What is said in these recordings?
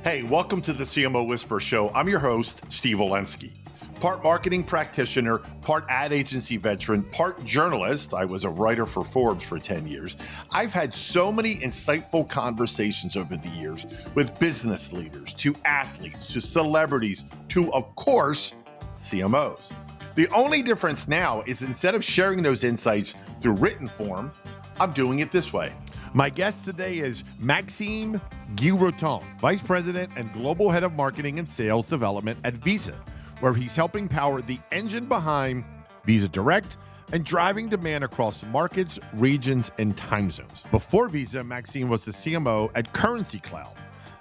Hey, welcome to the CMO Whisper Show. I'm your host, Steve Olensky. Part marketing practitioner, part ad agency veteran, part journalist. I was a writer for Forbes for 10 years. I've had so many insightful conversations over the years with business leaders, to athletes, to celebrities, to, of course, CMOs. The only difference now is instead of sharing those insights through written form, I'm doing it this way. My guest today is Maxime Guirauton, Vice President and Global Head of Marketing and Sales Development at Visa, where he's helping power the engine behind Visa Direct and driving demand across markets, regions, and time zones. Before Visa, Maxime was the CMO at Currencycloud,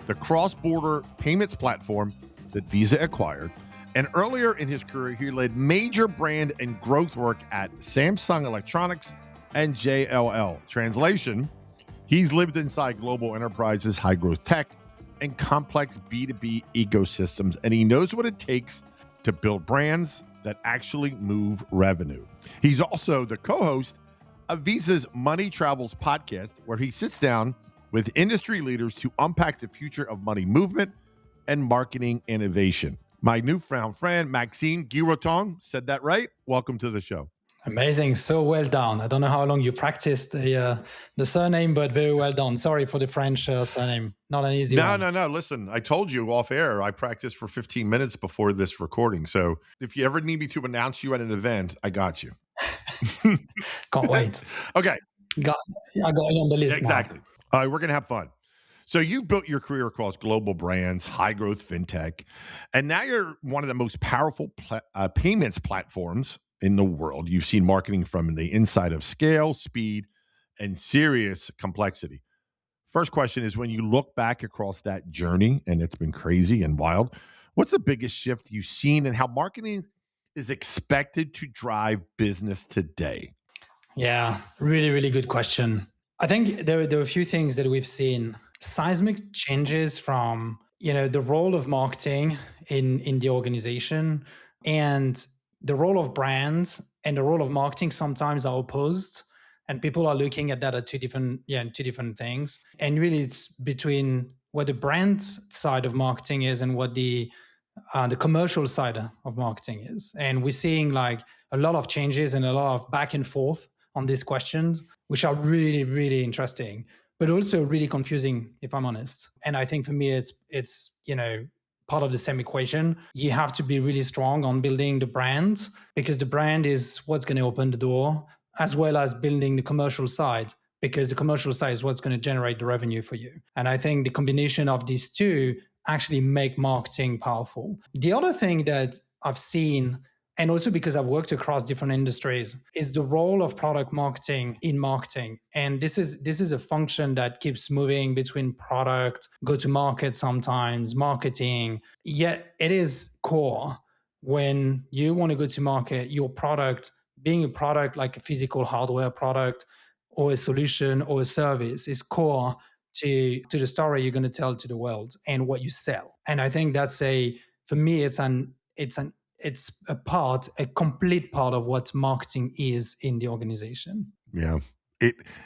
the cross-border payments platform that Visa acquired. And earlier in his career, he led major brand and growth work at Samsung Electronics and JLL. Translation: he's lived inside global enterprises, high-growth tech, and complex B2B ecosystems, and he knows what it takes to build brands that actually move revenue. He's also the co-host of Visa's Money Travels podcast, where he sits down with industry leaders to unpack the future of money movement and marketing innovation. My newfound friend, Maxime Guirauton, said that right? Welcome to the show. Amazing. So well done. I don't know how long you practiced the surname, but very well done. Sorry for the French surname. Not an easy one. No. Listen, I told you off air, I practiced for 15 minutes before this recording. So if you ever need me to announce you at an event, I got you. Can't wait. Okay. I got it on the list Exactly. now. All right, we're going to have fun. So you've built your career across global brands, high-growth fintech, and now you're one of the most powerful payments platforms in the world. You've seen marketing from the inside of scale, speed, and serious complexity. First question is, when you look back across that journey, and it's been crazy and wild, what's the biggest shift you've seen in how marketing is expected to drive business today? Yeah, really, really good question. I think there are a few things that we've seen. Seismic changes from, the role of marketing in the organization, and the role of brands and the role of marketing sometimes are opposed, and people are looking at that as two different things. And really, it's between what the brand side of marketing is and what the commercial side of marketing is. And we're seeing like a lot of changes and a lot of back and forth on these questions, which are really, really interesting, but also really confusing, if I'm honest. And I think for me, it's part of the same equation. You have to be really strong on building the brand, because the brand is what's going to open the door, as well as building the commercial side, because the commercial side is what's going to generate the revenue for you. And I think the combination of these two actually make marketing powerful. The other thing that I've seen, and also because I've worked across different industries, is the role of product marketing in marketing. And this is a function that keeps moving between product, go-to-market sometimes, marketing. Yet it is core when you want to go to market, your product, being a product like a physical hardware product or a solution or a service, is core to the story you're going to tell to the world and what you sell. And I think that's for me, it's a complete part of what marketing is in the organization. Yeah.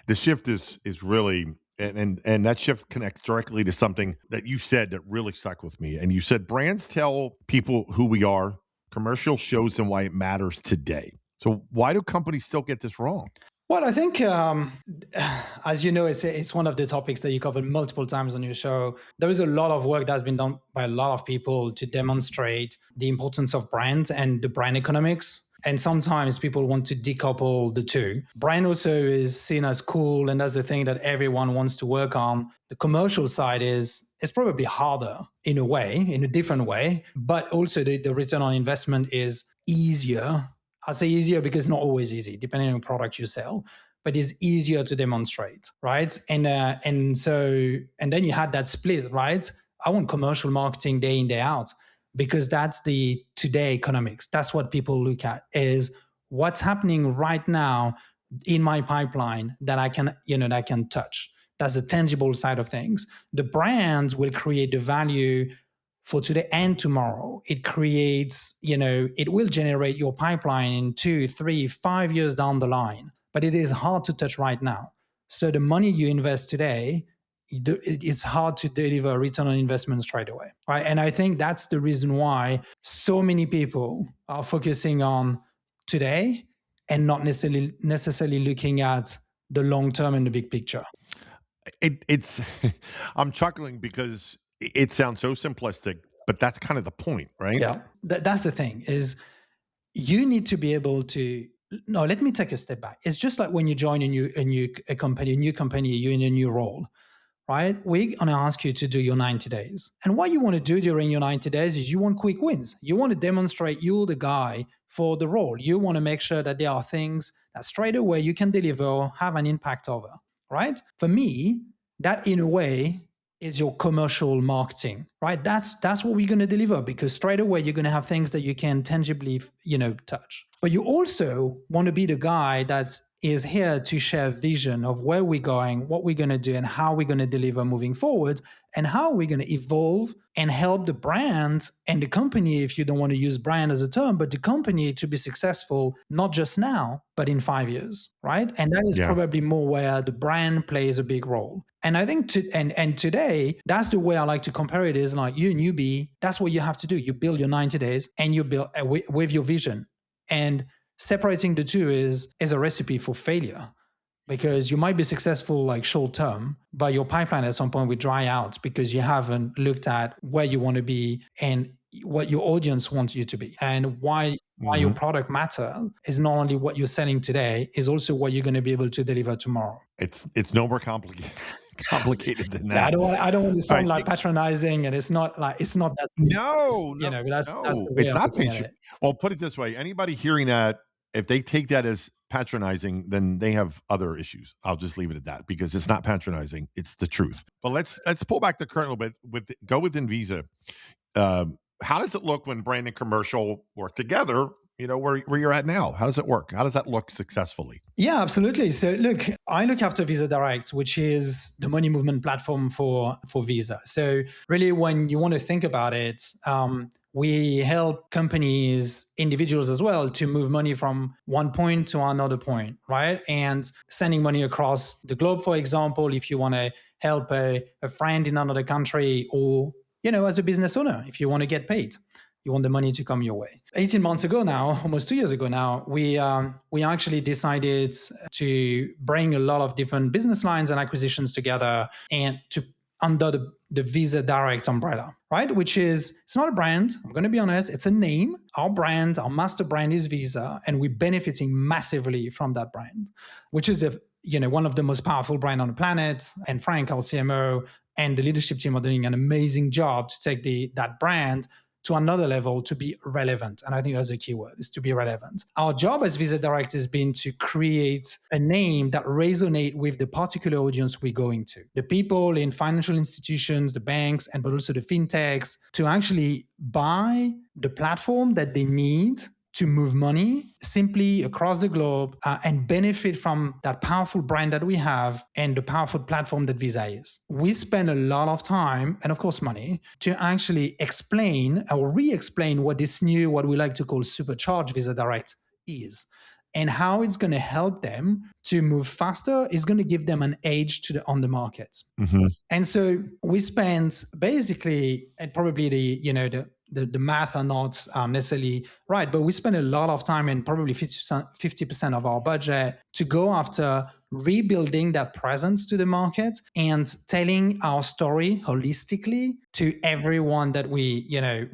The shift is really, and that shift connects directly to something that you said that really stuck with me. And you said brands tell people who we are, commercial shows them why it matters today. So why do companies still get this wrong? Well, I think, as you know, it's one of the topics that you covered multiple times on your show. There is a lot of work that's been done by a lot of people to demonstrate the importance of brands and the brand economics. And sometimes people want to decouple the two. Brand also is seen as cool, and that's the thing that everyone wants to work on. The commercial side is probably harder in a way, in a different way, but also the return on investment is easier. I say easier because it's not always easy, depending on the product you sell, but it's easier to demonstrate, right? And then you had that split, right? I want commercial marketing day in, day out, because that's the today economics. That's what people look at, is what's happening right now in my pipeline that I can touch. That's the tangible side of things. The brands will create the value for today and tomorrow. It creates, it will generate your pipeline in 2, 3, 5 years down the line, but it is hard to touch right now. So the money you invest today, it's hard to deliver a return on investment straight away, right? And I think that's the reason why so many people are focusing on today and not necessarily looking at the long term and the big picture. It's I'm chuckling because it sounds so simplistic, but that's kind of the point, right? Yeah, that's the thing is you need to be able to. No, let me take a step back. It's just like when you join a new company, you're in a new role, right? We're going to ask you to do your 90 days. And what you want to do during your 90 days is you want quick wins. You want to demonstrate you're the guy for the role. You want to make sure that there are things that straight away you can deliver, have an impact over, right? For me, that in a way is your commercial marketing, right? That's what we're going to deliver, because straight away you're going to have things that you can tangibly, touch. But you also want to be the guy that is here to share vision of where we're going, what we're going to do, and how we're going to deliver moving forward, and how we're going to evolve and help the brand and the company, if you don't want to use brand as a term, but the company to be successful, not just now, but in 5 years, right? And that is probably more where the brand plays a big role. And I think today, that's the way I like to compare it, is like, you newbie, that's what you have to do. You build your 90 days and you build with your vision. And separating the two is a recipe for failure, because you might be successful like short term, but your pipeline at some point will dry out because you haven't looked at where you want to be and what your audience wants you to be, and why your product matter is not only what you're selling today, is also what you're going to be able to deliver tomorrow. It's no more complicated than that. I don't want to sound like patronizing, and it's not that. No, that's the way it's I'm not looking at it. Well, put it this way: anybody hearing that, if they take that as patronizing, then they have other issues. I'll just leave it at that, because it's not patronizing; it's the truth. But let's pull back the curtain a little bit. Go within Visa. How does it look when brand and commercial work together? Where you're at now. How does it work? How does that look successfully? Yeah, absolutely. So look, I look after Visa Direct, which is the money movement platform for Visa. So really, when you want to think about it, we help companies, individuals as well, to move money from one point to another point, right? And sending money across the globe, for example, if you want to help a friend in another country, or, as a business owner, if you want to get paid, you want the money to come your way. 18 months ago now, almost 2 years ago now, we actually decided to bring a lot of different business lines and acquisitions together, and to under the Visa Direct umbrella, right? Which is, it's not a brand, I'm going to be honest, it's a name. Our brand, our master brand is Visa, and we're benefiting massively from that brand, which is one of the most powerful brands on the planet. And Frank, our CMO, and the leadership team are doing an amazing job to take that brand to another level, to be relevant. And I think that's a key word, is to be relevant. Our job as Visa Direct has been to create a name that resonates with the particular audience we're going to. The people in financial institutions, the banks, but also the fintechs, to actually buy the platform that they need to move money simply across the globe, and benefit from that powerful brand that we have and the powerful platform that Visa is. We spend a lot of time, and of course money, to actually explain or re-explain what we like to call supercharged Visa Direct is, and how it's going to help them to move faster. It's going to give them an edge on the market. Mm-hmm. And so we spend basically, and probably the math are not necessarily right, but we spend a lot of time, and probably 50% of our budget, to go after rebuilding that presence to the market and telling our story holistically to everyone that we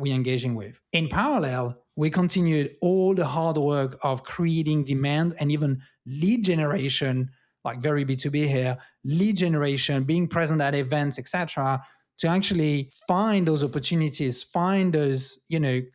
engaging with. In parallel, we continued all the hard work of creating demand and even lead generation, like very B2B here, lead generation, being present at events, etc., to actually find those opportunities, find those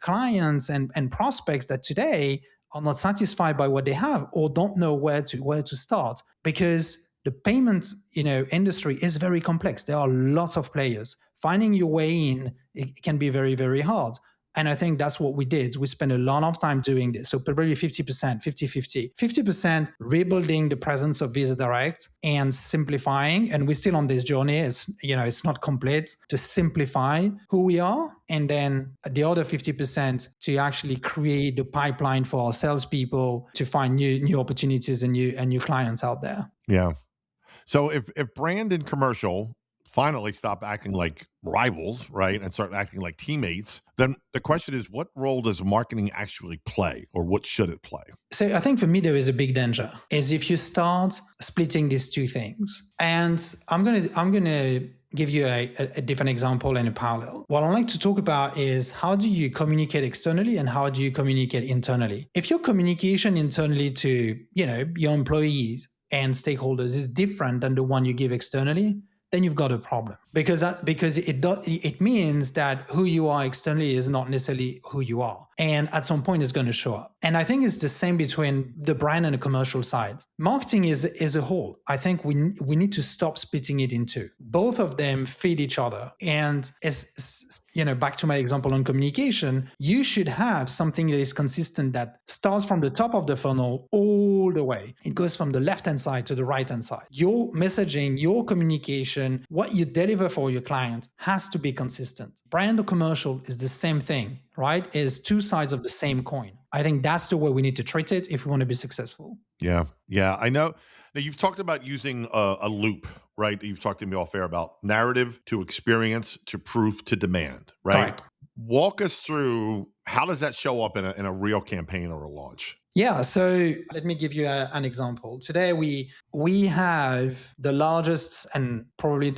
clients and prospects that today are not satisfied by what they have, or don't know where to start, because the payment industry is very complex. There are lots of players. Finding your way in, it can be very, very hard. And I think that's what we did. We spent a lot of time doing this. So probably 50%, 50-50. 50% rebuilding the presence of Visa Direct and simplifying. And we're still on this journey. It's not complete, to simplify who we are. And then the other 50% to actually create the pipeline for our salespeople to find new opportunities and new clients out there. Yeah. So if brand and commercial finally stop acting like rivals, right, and start acting like teammates, then the question is, what role does marketing actually play, or what should it play? So I think for me there is a big danger is if you start splitting these two things. And I'm gonna give you a different example and a parallel. What I like to talk about is how do you communicate externally and how do you communicate internally? If your communication internally to, your employees and stakeholders is different than the one you give externally, then you've got a problem because it means that who you are externally is not necessarily who you are, and at some point it's going to show up. And I think it's the same between the brand and the commercial side. Marketing is a whole. I think we need to stop splitting it in two. Both of them feed each other, and back to my example on communication, you should have something that is consistent that starts from the top of the funnel all the way. It goes from the left-hand side to the right-hand side. Your messaging, your communication, what you deliver for your client has to be consistent. Brand or commercial is the same thing, right? It's two sides of the same coin. I think that's the way we need to treat it if we want to be successful. Yeah. I know. Now, you've talked about using a loop, right? You've talked to me off air about narrative to experience to proof to demand, right? Correct. Walk us through, how does that show up in a real campaign or a launch? Yeah, so let me give you an example. Today we have the largest and probably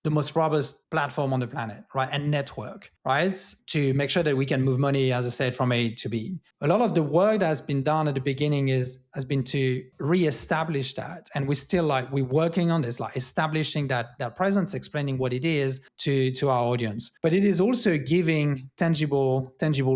the most robust platform on the planet, right? And network, right? To make sure that we can move money, as I said, from A to B. A lot of the work that has been done at the beginning has been to reestablish that. And we're working on this, like establishing that presence, explaining what it is to our audience. But it is also giving tangible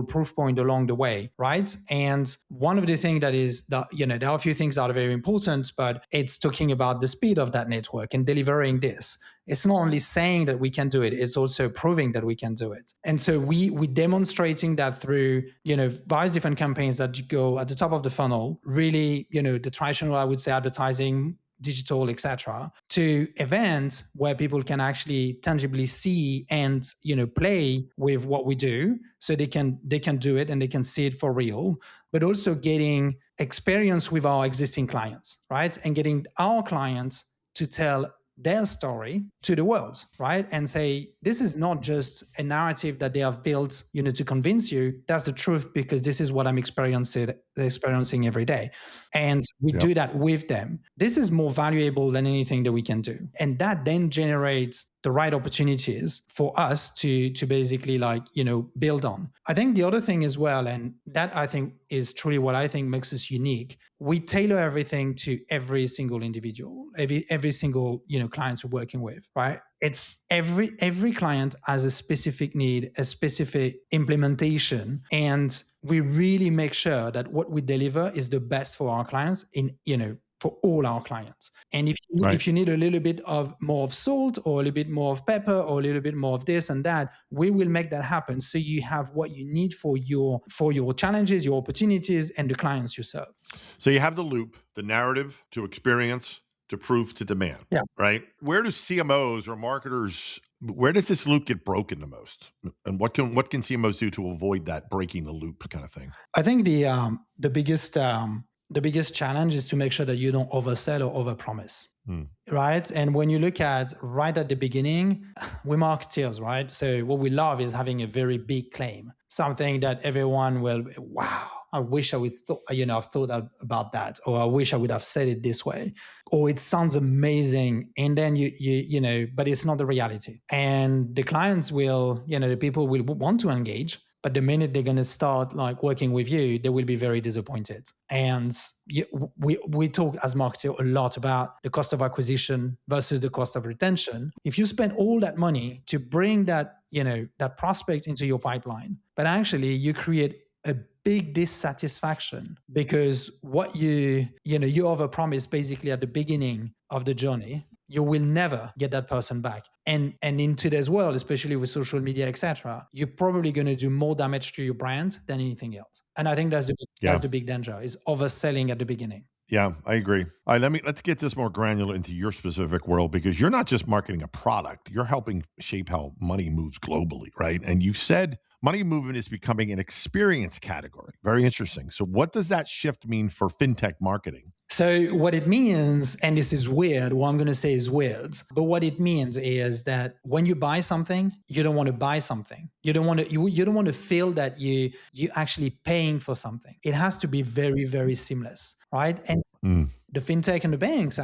proof point along the way, right? And one of the things that is that, there are a few things that are very important, but it's talking about the speed of that network and delivering this. It's not only saying that we can do it, it's also proving that we can do it. And so we're demonstrating that through, various different campaigns that go at the top of the funnel, really, the traditional, I would say, advertising, digital, etc., to events where people can actually tangibly see and play with what we do, so they can do it and they can see it for real, but also getting experience with our existing clients, right? And getting our clients to tell their story to the world, right? And say, this is not just a narrative that they have built, to convince you. That's the truth, because this is what I'm experiencing every day. And we do that with them. This is more valuable than anything that we can do. And that then generates the right opportunities for us to basically build on. I think the other thing as well, and that I think is truly what I think makes us unique, we tailor everything to every single individual, every single client we're working with, right? It's every client has a specific need, a specific implementation, and we really make sure that what we deliver is the best for our clients for all our clients. And if you need a little bit more of salt, or a little bit more of pepper, or a little bit more of this and that, we will make that happen. So you have what you need for your challenges, your opportunities, and the clients you serve. So you have the loop, the narrative to experience to proof to demand, right? Where do CMOs or marketers, where does this loop get broken the most? And what can CMOs do to avoid that breaking the loop kind of thing? I think the biggest challenge is to make sure that you don't oversell or overpromise, right? And when you look at right at the beginning, we're marketeers, right? So what we love is having a very big claim, something that everyone will, wow, I wish I would I've thought about that, or I wish I would have said it this way, or it sounds amazing, and then but it's not the reality. And the clients will, the people will want to engage, but the minute they're going to start working with you, they will be very disappointed. And we talk as marketers a lot about the cost of acquisition versus the cost of retention. If you spend all that money to bring that prospect into your pipeline, but actually you create a big dissatisfaction because what you overpromise basically at the beginning of the journey, you will never get that person back. And in today's world, especially with social media, etc., you're probably going to do more damage to your brand than anything else. And I think that's the big danger, is overselling at the beginning. Yeah, I agree. All right, let's get this more granular into your specific world, because you're not just marketing a product, you're helping shape how money moves globally, right? And you've said Money movement is becoming an experience category. Very interesting. So what does that shift mean for fintech marketing? So what it means, and this is weird, what I'm going to say is weird, but what it means is that when you buy something, you don't want to buy something. You don't want to you don't want to feel that you actually paying for something. It has to be very, very seamless, right? And the fintech and the banks,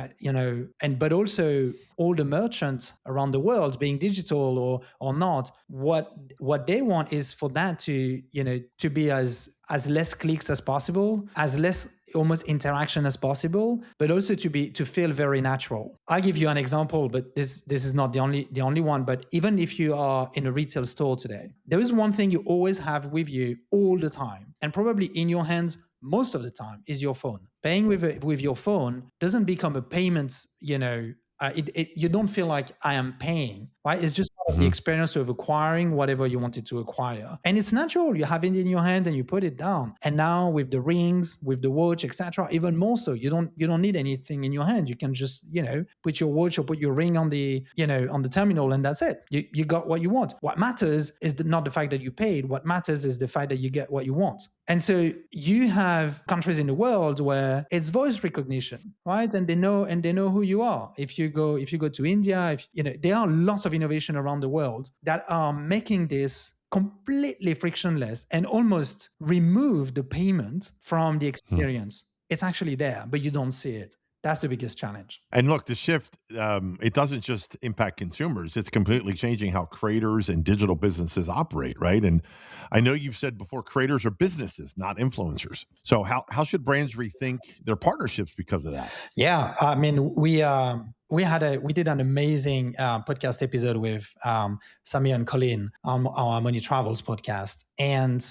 but also all the merchants around the world, being digital or not, what they want is for that to be as less clicks as possible, as less almost interaction as possible, but also to feel very natural. I'll give you an example, but this is not the only one. But even if you are in a retail store today, there is one thing you always have with you all the time, and probably in your hands most of the time, is your phone. Paying with your phone doesn't become a payment, you don't feel like I am paying, right? It's just part of the experience of acquiring whatever you wanted to acquire. And it's natural. You have it in your hand and you put it down. And now with the rings, with the watch, etc., even more so, you don't need anything in your hand. You can just, put your watch or put your ring on the terminal, and that's it. You got what you want. What matters is not the fact that you paid. What matters is the fact that you get what you want. And so you have countries in the world where it's voice recognition, right? And they know who you are. If you go to India, there are lots of innovation around the world that are making this completely frictionless and almost remove the payment from the experience. It's actually there, but you don't see it. That's the biggest challenge. And look, the shift, it doesn't just impact consumers. It's completely changing how creators and digital businesses operate, right? And I know you've said before, creators are businesses, not influencers. So how should brands rethink their partnerships because of that? Yeah, I mean, we did an amazing podcast episode with Samir and Colin on our Money Travels podcast, and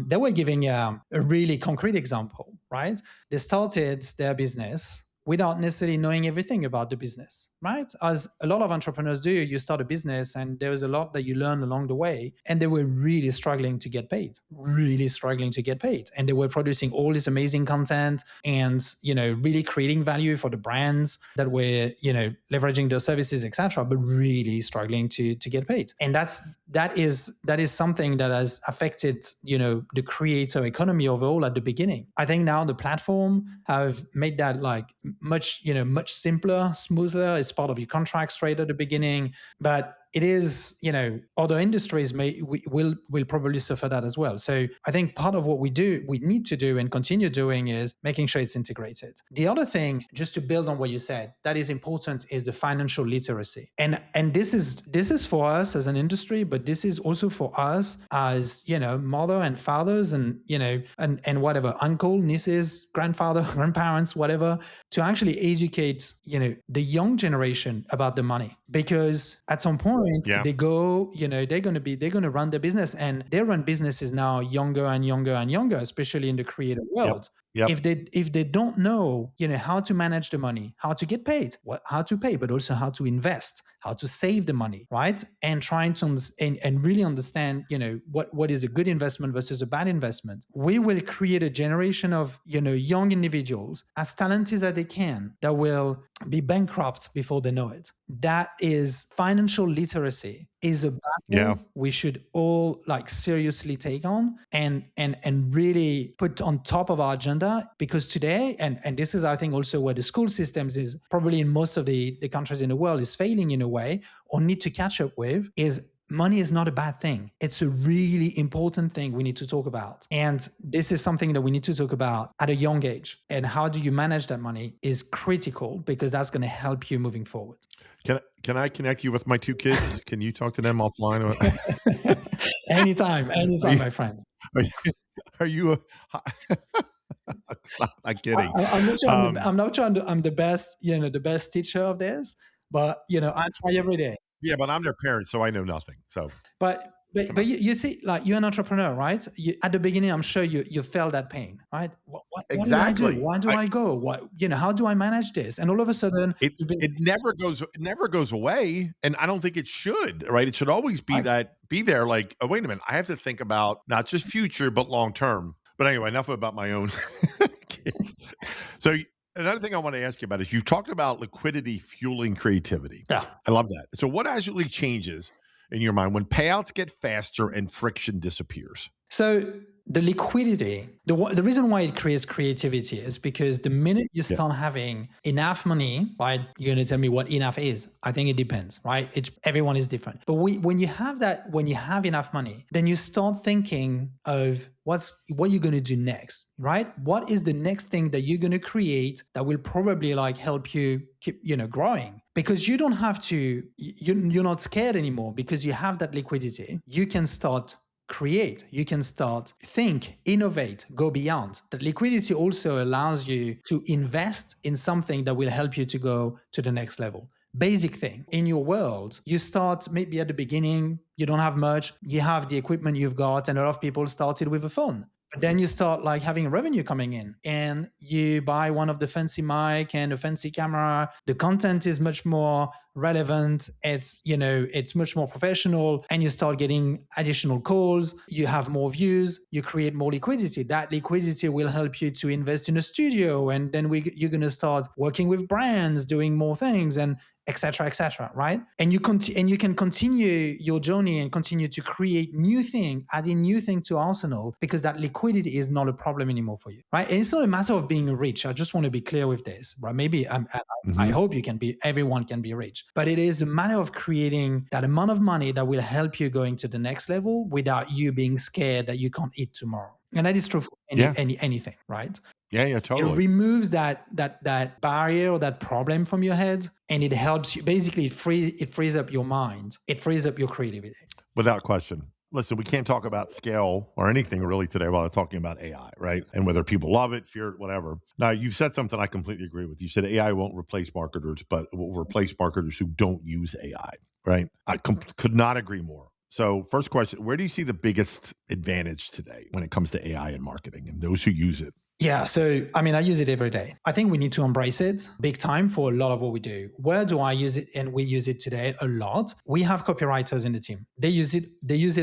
they were giving a really concrete example, right? They started their business without necessarily knowing everything about the business, right? As a lot of entrepreneurs do, you start a business and there is a lot that you learn along the way. And they were really struggling to get paid. And they were producing all this amazing content and, really creating value for the brands that were, leveraging their services, etc., but really struggling to get paid. And that is something that has affected, the creator economy overall at the beginning. I think now the platform have made that much simpler, smoother. It's part of your contract straight at the beginning, but it is, other industries will probably suffer that as well. So I think part of what we need to do and continue doing is making sure it's integrated. The other thing, just to build on what you said, that is important is the financial literacy. And this is for us as an industry, but this is also for us as, mother and fathers and, and whatever, uncle, nieces, grandfather, grandparents, whatever, to actually educate, the young generation about the money. Because at some point, they go, they're going to run their business, and they run businesses now younger and younger and younger, especially in the creative world. Yep. If they don't know, how to manage the money, how to get paid, how to pay, but also how to invest, how to save the money, right? And trying to and really understand, what is a good investment versus a bad investment. We will create a generation of, young individuals as talented as they can that will be bankrupt before they know it. That is financial literacy is a battle we should all seriously take on and really put on top of our agenda, because today, and this is I think also where the school systems is probably in most of the countries in the world is failing in a way or need to catch up with, is money is not a bad thing. It's a really important thing we need to talk about. And this is something that we need to talk about at a young age. And how do you manage that money is critical, because that's going to help you moving forward. Can I connect you with my two kids? Can you talk to them offline? Anytime, my friend. Are you I'm kidding. I'm not sure I'm the best, the best teacher of this, but I try every day. Yeah, but I'm their parent, so I know nothing. So, but you see, you're an entrepreneur, right? At the beginning, I'm sure you felt that pain, right? What exactly. do I do? Why do I go? What how do I manage this? And all of a sudden, it never goes away, and I don't think it should. Right? It should always be be there. Like, oh, wait a minute, I have to think about not just future but long term. But anyway, enough about my own kids. So. Another thing I want to ask you about is you've talked about liquidity fueling creativity. Yeah. I love that. So what actually changes in your mind when payouts get faster and friction disappears? So the liquidity, the reason why it creates creativity is because the minute you start having enough money, right? You're going to tell me what enough is. I think it depends, right? Everyone is different. But when you have enough money, then you start thinking of what you're going to do next, right? What is the next thing that you're going to create that will probably like help you keep, growing? Because you don't have to, you're not scared anymore because you have that liquidity. You can start create, you can start think, innovate, go beyond. That liquidity also allows you to invest in something that will help you to go to the next level. Basic thing in your world, you start maybe at the beginning, you don't have much, you have the equipment you've got, and a lot of people started with a phone. But then you start like having revenue coming in and you buy one of the fancy mic and a fancy camera. The content is much more relevant. It's much more professional and you start getting additional calls. You have more views, you create more liquidity. That liquidity will help you to invest in a studio. And then you're going to start working with brands, doing more things and etc., right? And you can continue your journey and continue to create new thing, adding new thing to arsenal because that liquidity is not a problem anymore for you, right? And it's not a matter of being rich. I just want to be clear with this, right? Maybe I hope everyone can be rich, but it is a matter of creating that amount of money that will help you going to the next level without you being scared that you can't eat tomorrow. And that is true for anything, right? Yeah, totally. It removes that barrier or that problem from your head, and it helps you. Basically, it frees up your mind. It frees up your creativity. Without question. Listen, we can't talk about scale or anything really today while talking about AI, right? And whether people love it, fear it, whatever. Now, you've said something I completely agree with. You said AI won't replace marketers, but it will replace marketers who don't use AI, right? I could not agree more. So first question, where do you see the biggest advantage today when it comes to AI in marketing and those who use it? Yeah, so I use it every day. I think we need to embrace it big time for a lot of what we do. Where do I use it? And we use it today a lot. We have copywriters in the team. They use it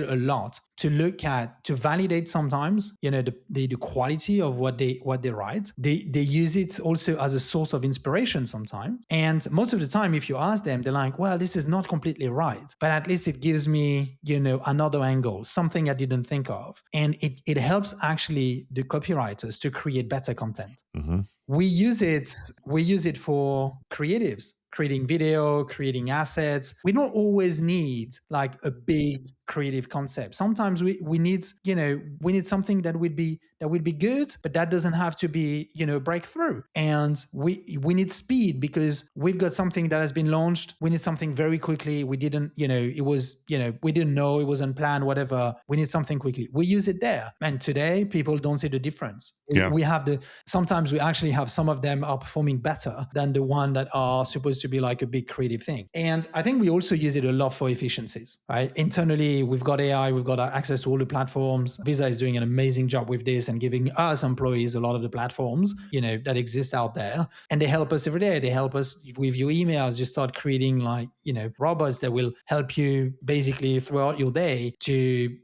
a lot to validate sometimes, the quality of what they write. They use it also as a source of inspiration sometimes. And most of the time, if you ask them, they're like, well, this is not completely right, but at least it gives me, another angle, something I didn't think of. And it helps actually the copywriters to create better content. Mm-hmm. We use it for creatives, creating video, creating assets. We don't always need like a big creative concept. Sometimes we need something that would be good, but that doesn't have to be, breakthrough. And we need speed because we've got something that has been launched. We need something very quickly. We didn't, we didn't know, it was unplanned, whatever. We need something quickly. We use it there. And today people don't see the difference. We have sometimes we actually have some of them are performing better than the one that are supposed to be like a big creative thing. And I think we also use it a lot for efficiencies, right? Internally, we've got AI, we've got access to all the platforms. Visa is doing an amazing job with this and giving us employees a lot of the platforms, that exist out there. And they help us every day. They help us with your emails. You start creating like, robots that will help you basically throughout your day to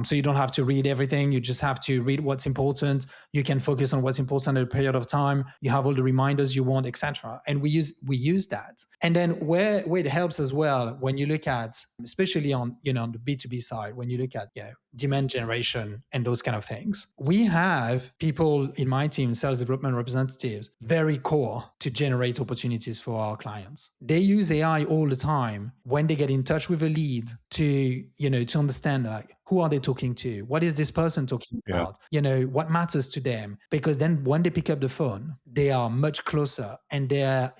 so you don't have to read everything. You just have to read what's important. You can focus on what's important at a period of time. You have all the reminders you want, etc. And we use that. And then where it helps as well, when you look at, especially on on the B2B side, when you look at demand generation and those kind of things, we have people in my team, sales development representatives, very core to generate opportunities for our clients. They use AI all the time when they get in touch with a lead to understand like who are they talking to? What is this person talking about? What matters to them? Because then when they pick up the phone, they are much closer and their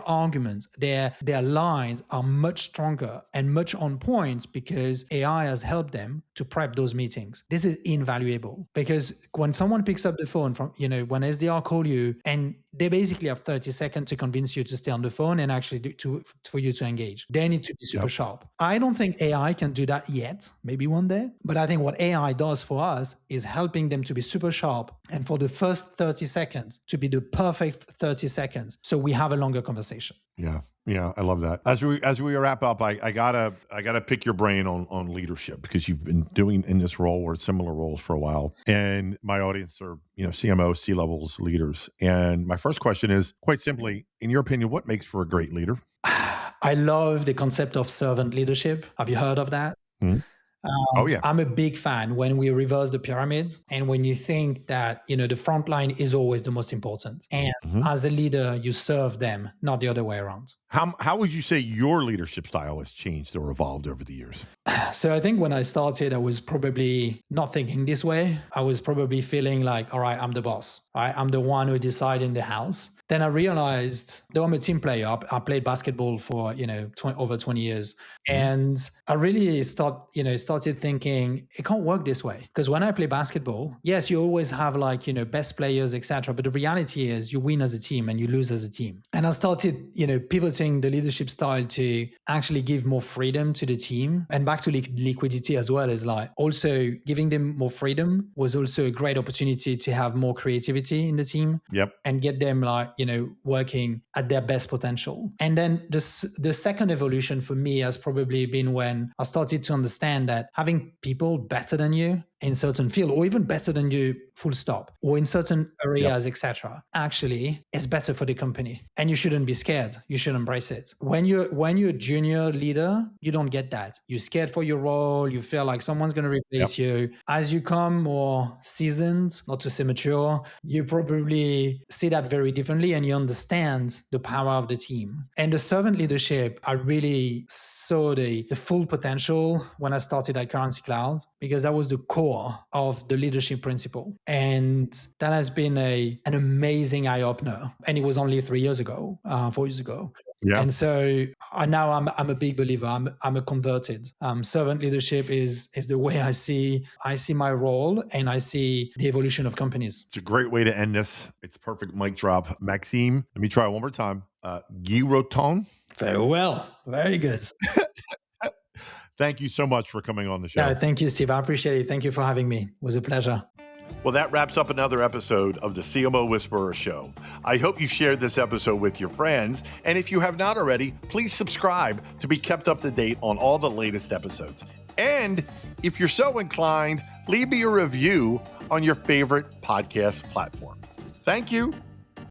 arguments, their lines are much stronger and much on point because AI has helped them to prep those meetings. This is invaluable because when someone picks up the phone from, when SDR call you and they basically have 30 seconds to convince you to stay on the phone and actually for you to engage. They need to be super sharp. I don't think AI can do that yet, maybe one day. But I think what AI does for us is helping them to be super sharp and for the first 30 seconds to be the perfect 30 seconds. So we have a longer conversation. Yeah, I love that. As we wrap up, I gotta pick your brain on leadership because you've been doing in this role or similar roles for a while, and my audience are CMOs, C-levels, leaders. And my first question is quite simply, in your opinion, what makes for a great leader? I love the concept of servant leadership. Have you heard of that? Mhm. Oh, yeah. I'm a big fan when we reverse the pyramid and when you think that, the front line is always the most important. And Mhm. as a leader, you serve them, not the other way around. How would you say your leadership style has changed or evolved over the years? So I think when I started, I was probably not thinking this way. I was probably feeling like, all right, I'm the boss, right? I'm the one who decides in the house. Then I realized, though I'm a team player, I played basketball for, over 20 years. Mhm. And I really started thinking it can't work this way. Because when I play basketball, yes, you always have best players, etc. But the reality is you win as a team and you lose as a team. And I started, pivoting the leadership style to actually give more freedom to the team. And back to liquidity as well, is like also giving them more freedom was also a great opportunity to have more creativity in the team. Yep. And get them working at their best potential. And then the second evolution for me has probably been when I started to understand that having people better than you in certain field or even better than you full stop or in certain areas, etc., actually is better for the company. And you shouldn't be scared. You should embrace it. When you're a junior leader, you don't get that. You're scared for your role. You feel like someone's going to replace you. As you come more seasoned, not to say mature, you probably see that very differently and you understand the power of the team. And the servant leadership, I really saw the full potential when I started at Currencycloud, because that was the core of the leadership principle. And that has been an amazing eye-opener. And it was only 4 years ago. Yeah. And so now I'm a big believer. I'm a converted. Servant leadership is the way I see my role and I see the evolution of companies. It's a great way to end this. It's a perfect mic drop. Maxime, let me try one more time. Guirauton. Very well. Very good. Thank you so much for coming on the show. Yeah, thank you, Steve. I appreciate it. Thank you for having me. It was a pleasure. Well, that wraps up another episode of the CMO Whisperer Show. I hope you shared this episode with your friends. And if you have not already, please subscribe to be kept up to date on all the latest episodes. And if you're so inclined, leave me a review on your favorite podcast platform. Thank you.